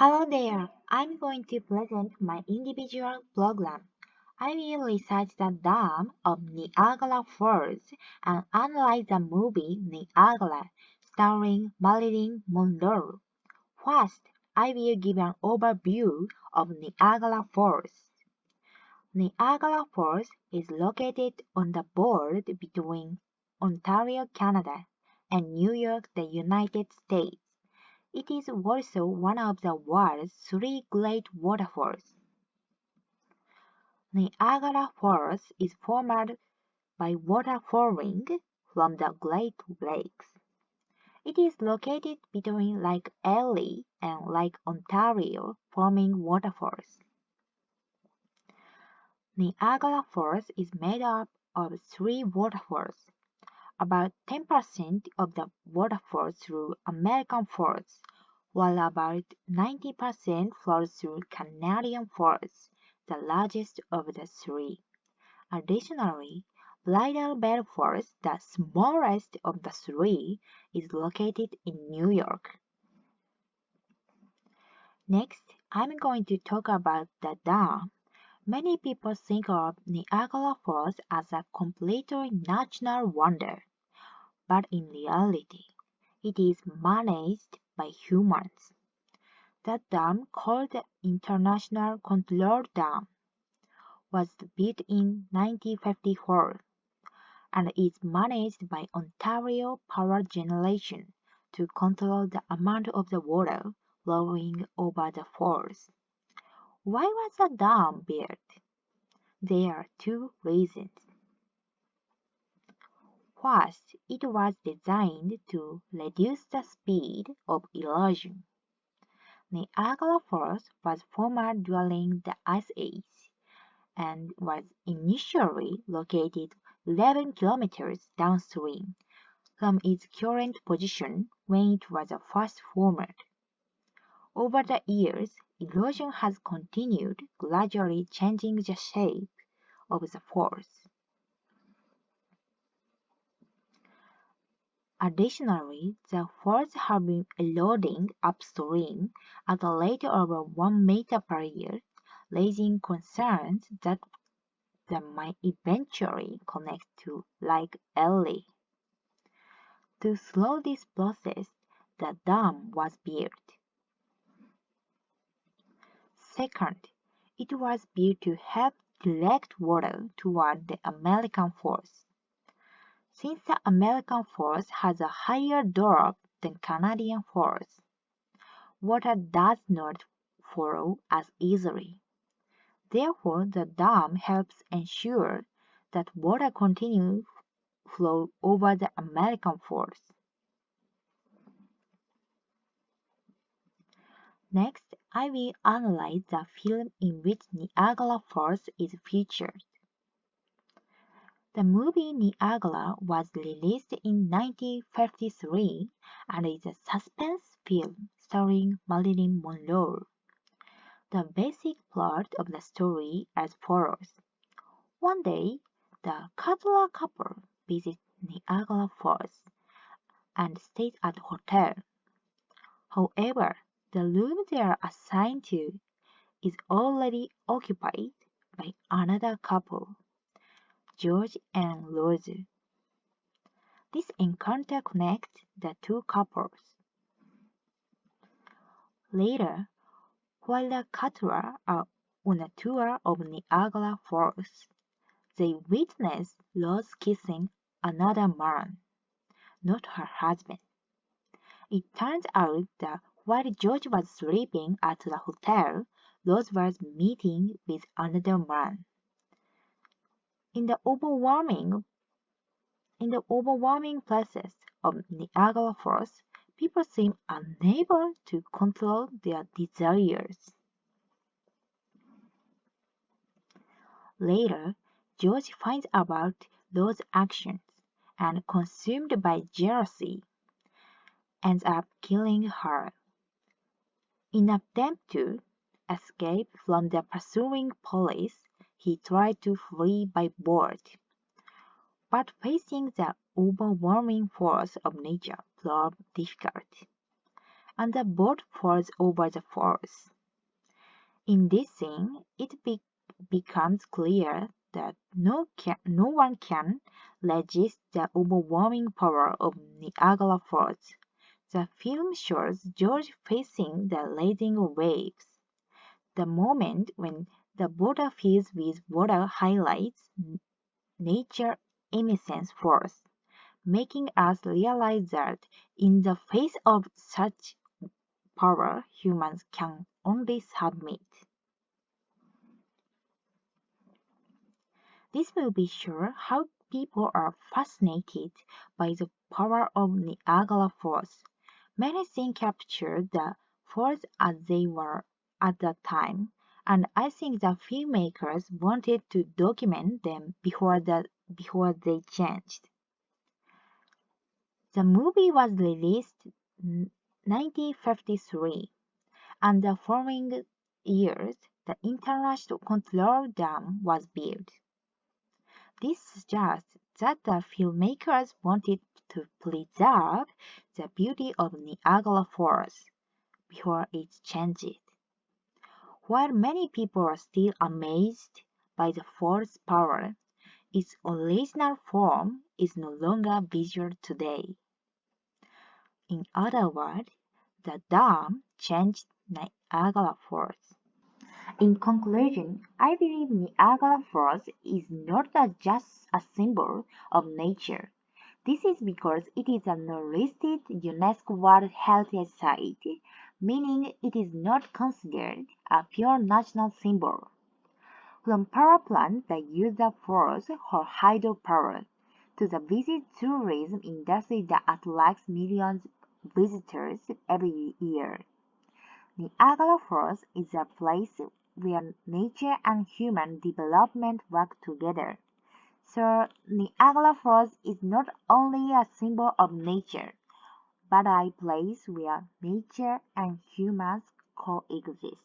Hello there, I'm going to present my individual program. I will research the dam of Niagara Falls and analyze the movie Niagara, starring Marilyn Monroe. First, I will give an overview of Niagara Falls. Niagara Falls is located on the border between Ontario, Canada, and New York, the United States. It is also one of the world's three great waterfalls. Niagara Falls is formed by water flowing from the Great Lakes. It is located between Lake Erie and Lake Ontario, forming waterfalls. Niagara Falls is made up of three waterfalls. About 10% of the water flows through American Falls, while about 90% flows through Canadian Falls, the largest of the three. Additionally, Bridal Veil Falls, the smallest of the three, is located in New York. Next, I'm going to talk about the dam. Many people think of Niagara Falls as a completely natural wonder, but in reality, it is managed by humans. The dam, called the International Control Dam, was built in 1954 and is managed by Ontario Power Generation to control the amount of the water flowing over the falls. Why was the dam built? There are two reasons. First, it was designed to reduce the speed of erosion. Niagara Falls was formed during the Ice Age and was initially located 11 kilometers downstream from its current position when it was first formed. Over the years, erosion has continued, gradually changing the shape of the falls. Additionally, the falls have been eroding upstream at a rate of over 1 meter per year, raising concerns that they might eventually connect to Lake Erie. To slow this process, the dam was built. Second, it was built to help direct water toward the American Falls. Since the American Falls has a higher drop than Canadian Falls, water does not flow as easily. Therefore, the dam helps ensure that water continues to flow over the American Falls. Next, I will analyze the film in which Niagara Falls is featured. The movie Niagara was released in 1953 and is a suspense film starring Marilyn Monroe. The basic plot of the story as follows. One day, the Cutler couple visits Niagara Falls and stays at a hotel. However, the room they are assigned to is already occupied by another couple, George and Rose. This encounter connects the two couples. Later, while the Cutler are on a tour of Niagara Falls, they witness Rose kissing another man, not her husband. It turns out that while George was sleeping at the hotel, Rose was meeting with another man. In the overwhelming process of Niagara Falls, people seem unable to control their desires. Later, George finds out Rose's actions and, consumed by jealousy, ends up killing her. In an attempt to escape from the pursuing police, he tried to flee by boat. But facing the overwhelming force of nature proved difficult. and the boat falls over the falls. In this scene, it becomes clear that no one can resist the overwhelming power of Niagara Falls. The film shows George facing the rising waves. The moment when the boat fills with water highlights nature's immense force, making us realize that in the face of such power, humans can only submit. This movie shows how people are fascinated by the power of Niagara Falls. Many scenes capture the falls as they were at the time, and I think the filmmakers wanted to document them before they changed. The movie was released in 1953, and the following years the International Control Dam was built. This suggests that the filmmakers wanted to preserve the beauty of Niagara Falls before it changed. While many people are still amazed by the fall's power, its original form is no longer visual today. In other words, the dam changed Niagara Falls. In conclusion, I believe Niagara Falls is not just a symbol of nature. This is because it is a listed UNESCO World Heritage Site, meaning it is not considered a pure national symbol. From power plants that use the falls for hydropower, to the visit tourism industry that attracts millions of visitors every year, Niagara Falls is a place where nature and human development work together. So Niagara Falls is not only a symbol of nature, but a place where nature and humans coexist.